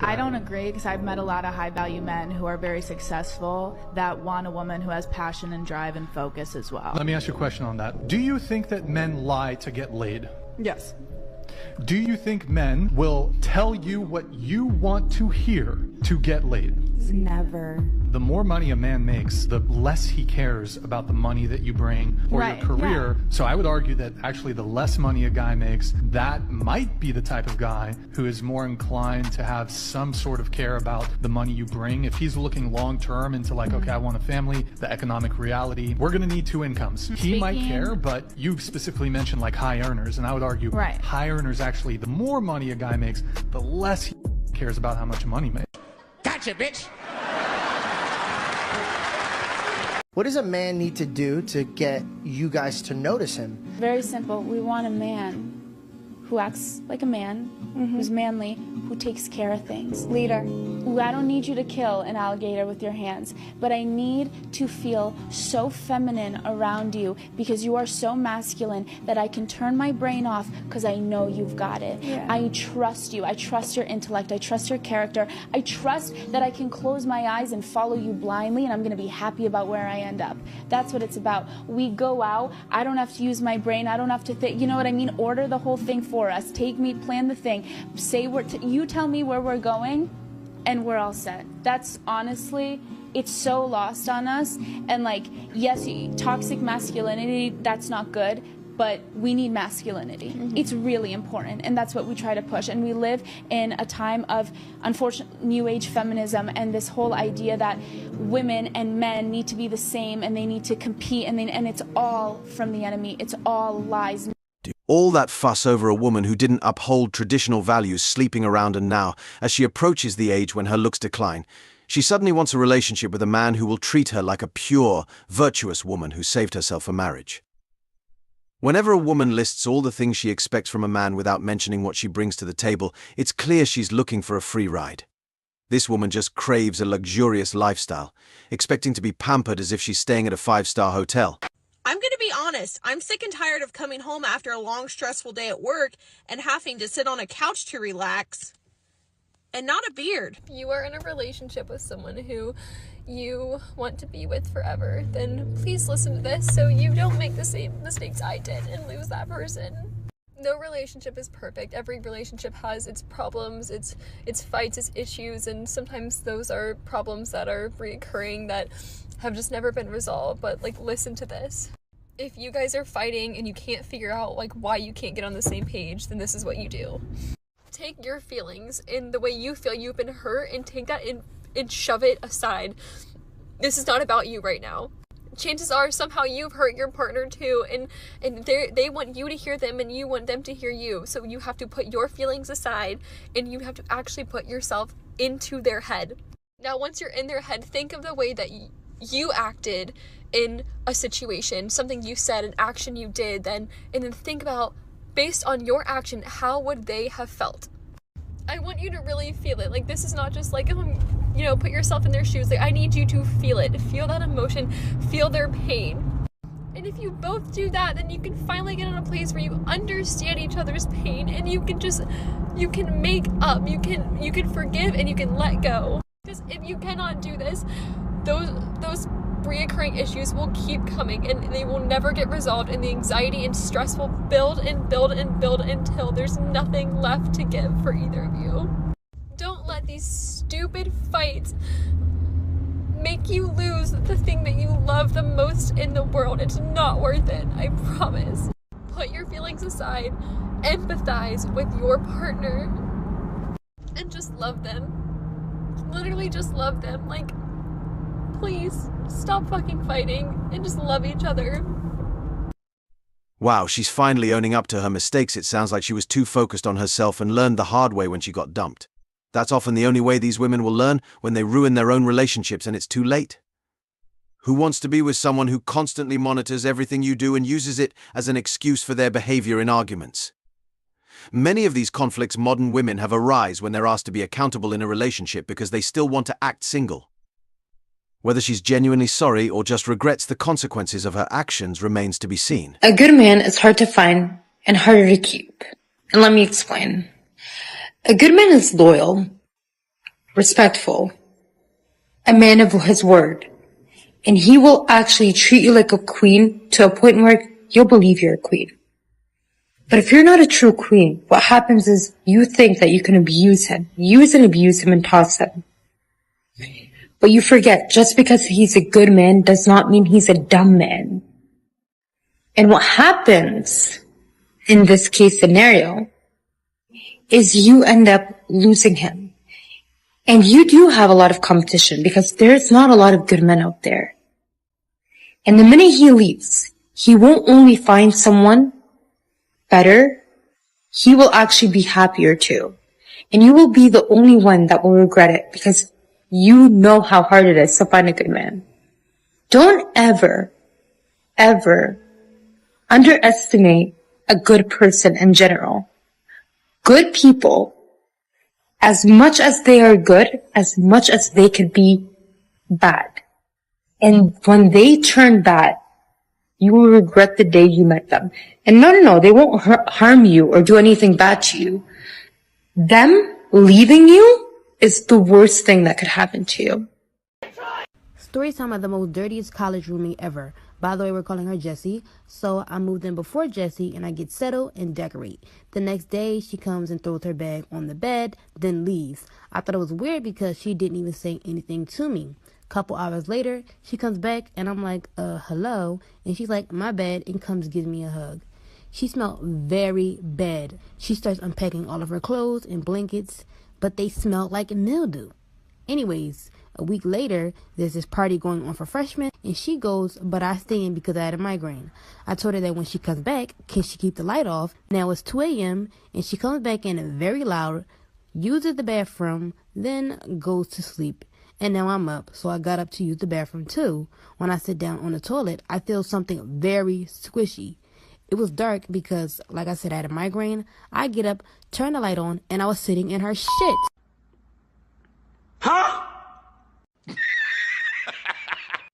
I don't agree, because I've met a lot of high-value men who are very successful that want a woman who has passion and drive and focus as well. Let me ask you a question on that. Do you think that men lie to get laid? Yes. Do you think men will tell you what you want to hear to get laid? Never. The more money a man makes, the less he cares about the money that you bring or your career. Yeah. So I would argue that actually the less money a guy makes, that might be the type of guy who is more inclined to have some sort of care about the money you bring. If he's looking long term into like, okay, I want a family, the economic reality, we're going to need two incomes. He might care, but you specifically mentioned like high earners, and I would argue high earners actually, the more money a guy makes, the less he cares about how much money he makes. Gotcha, bitch! What does a man need to do to get you guys to notice him? Very simple. We want a man who acts like a man, who's manly, who takes care of things. Leader. I don't need you to kill an alligator with your hands, but I need to feel so feminine around you because you are so masculine that I can turn my brain off because I know you've got it. Yeah. I trust you. I trust your intellect. I trust your character. I trust that I can close my eyes and follow you blindly, and I'm going to be happy about where I end up. That's what it's about. We go out. I don't have to use my brain. I don't have to think. You know what I mean? Order the whole thing for us. Take me, plan the thing. Say you tell me where we're going, and we're all set. That's honestly, it's so lost on us. And like, yes, toxic masculinity, that's not good, but we need masculinity. It's really important, and that's what we try to push. And we live in a time of, unfortunate, new age feminism and this whole idea that women and men need to be the same and they need to compete, and it's all from the enemy. It's all lies. All that fuss over a woman who didn't uphold traditional values sleeping around, and now, as she approaches the age when her looks decline, she suddenly wants a relationship with a man who will treat her like a pure, virtuous woman who saved herself for marriage. Whenever a woman lists all the things she expects from a man without mentioning what she brings to the table, it's clear she's looking for a free ride. This woman just craves a luxurious lifestyle, expecting to be pampered as if she's staying at a 5-star hotel. I'm going to be honest, I'm sick and tired of coming home after a long, stressful day at work and having to sit on a couch to relax. And not a beard. You are in a relationship with someone who you want to be with forever, then please listen to this so you don't make the same mistakes I did and lose that person. No relationship is perfect. Every relationship has its problems, its fights, its issues, and sometimes those are problems that are reoccurring that have just never been resolved. But like, listen to this. If you guys are fighting and you can't figure out like why you can't get on the same page, then this is what you do. Take your feelings and the way you feel you've been hurt and take that and shove it aside. This is not about you right now. Chances are somehow you've hurt your partner too, and they want you to hear them and you want them to hear you. So you have to put your feelings aside and you have to actually put yourself into their head. Now, once you're in their head, think of the way that you acted in a situation, something you said, an action you did, and then think about, based on your action, how would they have felt? I want you to really feel it. Like, this is not just like, put yourself in their shoes. Like, I need you to feel it. Feel that emotion. Feel their pain. And if you both do that, then you can finally get in a place where you understand each other's pain and you can make up. You can forgive and you can let go. Because if you cannot do this, those reoccurring issues will keep coming and they will never get resolved, and the anxiety and stress will build and build and build until there's nothing left to give for either of you. Don't let these stupid fights make you lose the thing that you love the most in the world. It's not worth it, I promise. Put your feelings aside, empathize with your partner, and just love them. Literally just love them. Like, please stop fucking fighting and just love each other. Wow, she's finally owning up to her mistakes. It sounds like she was too focused on herself and learned the hard way when she got dumped. That's often the only way these women will learn, when they ruin their own relationships and it's too late. Who wants to be with someone who constantly monitors everything you do and uses it as an excuse for their behavior in arguments? Many of these conflicts modern women have arise when they're asked to be accountable in a relationship because they still want to act single. Whether she's genuinely sorry or just regrets the consequences of her actions remains to be seen. A good man is hard to find and harder to keep. And let me explain. A good man is loyal. respectful, a man of his word, and he will actually treat you like a queen to a point where you'll believe you're a queen. But if you're not a true queen, what happens is you think that you can abuse him, use and abuse him and toss him. But you forget, just because he's a good man does not mean he's a dumb man. And what happens in this case scenario is you end up losing him. And you do have a lot of competition because there's not a lot of good men out there. And the minute he leaves, he won't only find someone better, he will actually be happier too. And you will be the only one that will regret it because you know how hard it is to find a good man. Don't ever, ever underestimate a good person in general. Good people, as much as they are good, as much as they could be bad. And when they turn bad, you will regret the day you met them. And no, they won't harm you or do anything bad to you. Them leaving you is the worst thing that could happen to you. Story time of the most dirtiest college roommate ever. By the way, we're calling her Jessie. So I moved in before Jessie and I get settled and decorate. The next day, she comes and throws her bag on the bed, then leaves. I thought it was weird because she didn't even say anything to me. Couple hours later, she comes back and I'm like, hello? And she's like, my bad, and comes gives me a hug. She smelled very bad. She starts unpacking all of her clothes and blankets, but they smelled like mildew. Anyways, a week later, there's this party going on for freshmen, and she goes, but I stay in because I had a migraine. I told her that when she comes back, can she keep the light off? Now it's 2 a.m., and she comes back in very loud, uses the bathroom, then goes to sleep. And now I'm up, so I got up to use the bathroom too. When I sit down on the toilet, I feel something very squishy. It was dark because, like I said, I had a migraine. I get up, turn the light on, and I was sitting in her shit. Huh?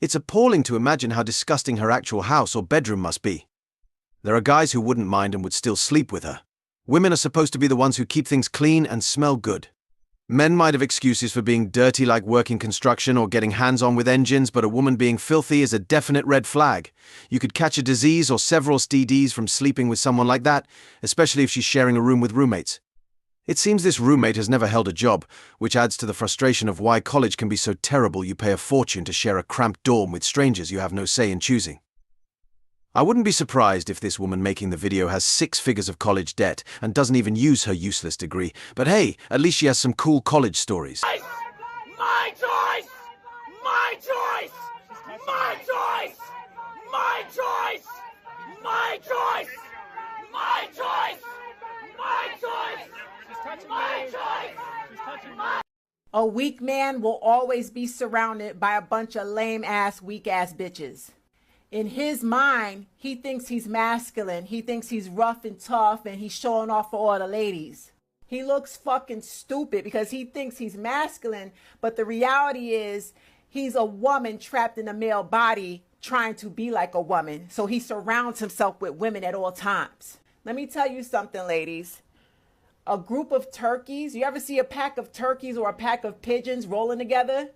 It's appalling to imagine how disgusting her actual house or bedroom must be. There are guys who wouldn't mind and would still sleep with her. Women are supposed to be the ones who keep things clean and smell good. Men might have excuses for being dirty like working construction or getting hands-on with engines, but a woman being filthy is a definite red flag. You could catch a disease or several STDs from sleeping with someone like that, especially if she's sharing a room with roommates. It seems this roommate has never held a job, which adds to the frustration of why college can be so terrible you pay a fortune to share a cramped dorm with strangers you have no say in choosing. I wouldn't be surprised if this woman making the video has 6 figures of college debt and doesn't even use her useless degree. But hey, at least she has some cool college stories. My choice! My choice! My choice! My choice! My choice! My choice! My choice! My choice! A weak man will always be surrounded by a bunch of lame-ass, weak-ass bitches. In his mind, he thinks he's masculine. He thinks he's rough and tough and he's showing off for all the ladies. He looks fucking stupid because he thinks he's masculine, but the reality is he's a woman trapped in a male body trying to be like a woman. So he surrounds himself with women at all times. Let me tell you something, ladies. A group of turkeys, you ever see a pack of turkeys or a pack of pigeons rolling together?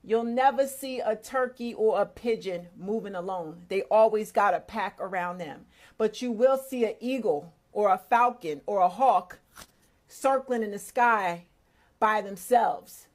You'll never see a turkey or a pigeon moving alone. They always got a pack around them. But you will see an eagle or a falcon or a hawk circling in the sky by themselves.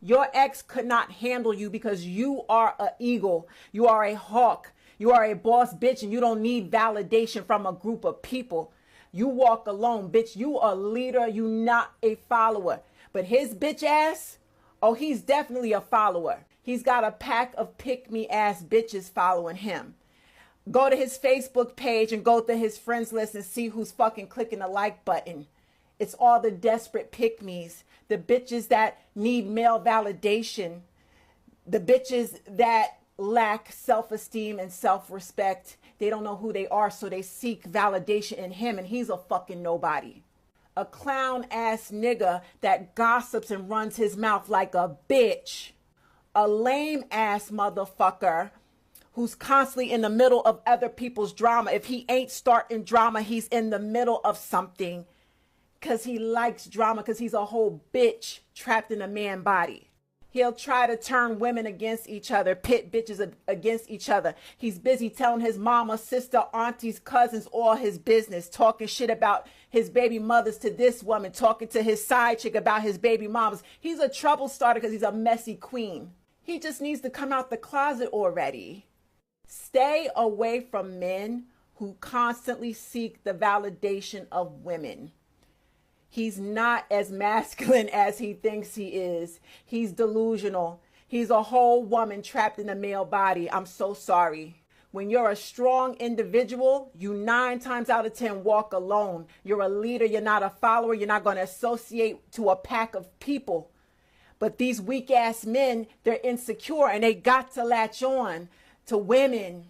Your ex could not handle you because you are an eagle. You are a hawk. You are a boss bitch and you don't need validation from a group of people. You walk alone, bitch. You a leader. You not a follower. But his bitch ass, oh, he's definitely a follower. He's got a pack of pick-me-ass bitches following him. Go to his Facebook page and go to his friends list and see who's fucking clicking the like button. It's all the desperate pick-me's, the bitches that need male validation, the bitches that lack self-esteem and self-respect. They don't know who they are, so they seek validation in him, and he's a fucking nobody. A clown-ass nigga that gossips and runs his mouth like a bitch. A lame-ass motherfucker who's constantly in the middle of other people's drama. If he ain't starting drama, he's in the middle of something. because he likes drama, because he's a whole bitch trapped in a man body. He'll try to turn women against each other, pit bitches against each other. He's busy telling his mama, sister, aunties, cousins all his business, talking shit about his baby mothers to this woman, talking to his side chick about his baby mamas. He's a trouble starter because he's a messy queen. He just needs to come out the closet already. Stay away from men who constantly seek the validation of women. He's not as masculine as he thinks he is. He's delusional. He's a whole woman trapped in a male body. I'm so sorry. When you're a strong individual, you 9 times out of 10 walk alone. You're a leader. You're not a follower. You're not going to associate to a pack of people. But these weak ass men, they're insecure and they got to latch on to women.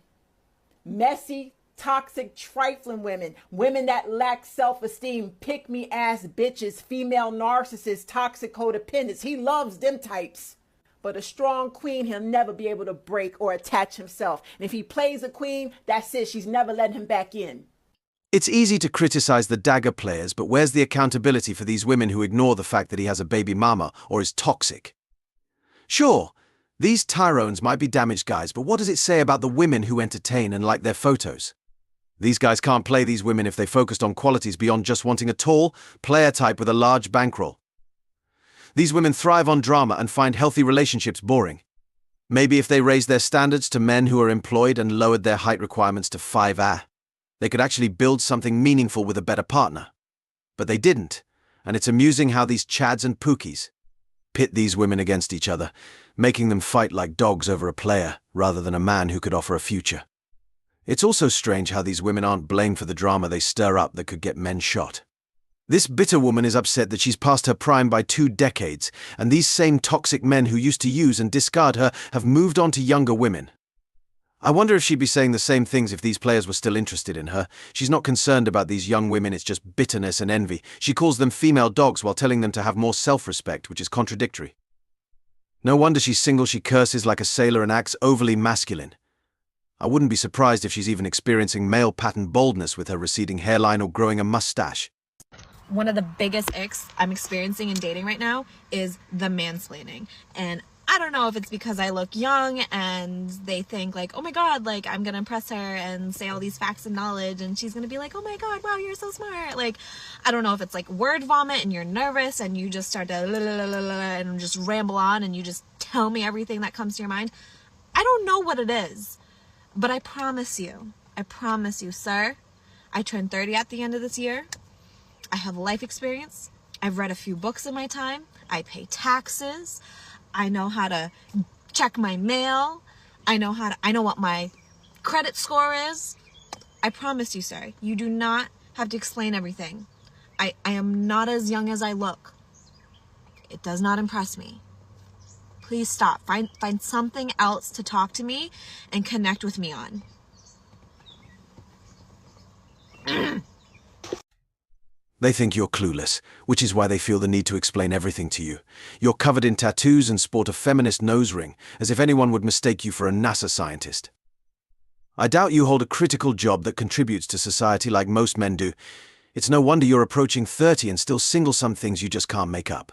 Messy, toxic, trifling women, women that lack self-esteem, pick-me ass bitches, female narcissists, toxic codependents. He loves them types. But a strong queen, he'll never be able to break or attach himself. And if he plays a queen, that's it. She's never letting him back in. It's easy to criticize the dagger players, but where's the accountability for these women who ignore the fact that he has a baby mama or is toxic? Sure, these Tyrones might be damaged guys, but what does it say about the women who entertain and like their photos? These guys can't play these women if they focused on qualities beyond just wanting a tall, player type with a large bankroll. These women thrive on drama and find healthy relationships boring. Maybe if they raised their standards to men who are employed and lowered their height requirements to 5', they could actually build something meaningful with a better partner. But they didn't, and it's amusing how these Chads and Pookies pit these women against each other, making them fight like dogs over a player rather than a man who could offer a future. It's also strange how these women aren't blamed for the drama they stir up that could get men shot. This bitter woman is upset that she's past her prime by 2 decades, and these same toxic men who used to use and discard her have moved on to younger women. I wonder if she'd be saying the same things if these players were still interested in her. She's not concerned about these young women, it's just bitterness and envy. She calls them female dogs while telling them to have more self-respect, which is contradictory. No wonder she's single, she curses like a sailor and acts overly masculine. I wouldn't be surprised if she's even experiencing male pattern baldness with her receding hairline or growing a mustache. One of the biggest icks I'm experiencing in dating right now is the mansplaining. And I don't know if it's because I look young and they think like, oh my God, like I'm gonna impress her and say all these facts and knowledge and she's gonna be like, oh my God, wow, you're so smart. Like, I don't know if it's like word vomit and you're nervous and you just start to and just ramble on and you just tell me everything that comes to your mind. I don't know what it is. But I promise you, sir, I turned 30 at the end of this year. I have life experience. I've read a few books in my time. I pay taxes. I know how to check my mail. I know what my credit score is. I promise you, sir, you do not have to explain everything. I am not as young as I look. It does not impress me. Please stop. Find something else to talk to me and connect with me on. They think you're clueless, which is why they feel the need to explain everything to you. You're covered in tattoos and sport a feminist nose ring, as if anyone would mistake you for a NASA scientist. I doubt you hold a critical job that contributes to society like most men do. It's no wonder you're approaching 30 and still single, some things you just can't make up.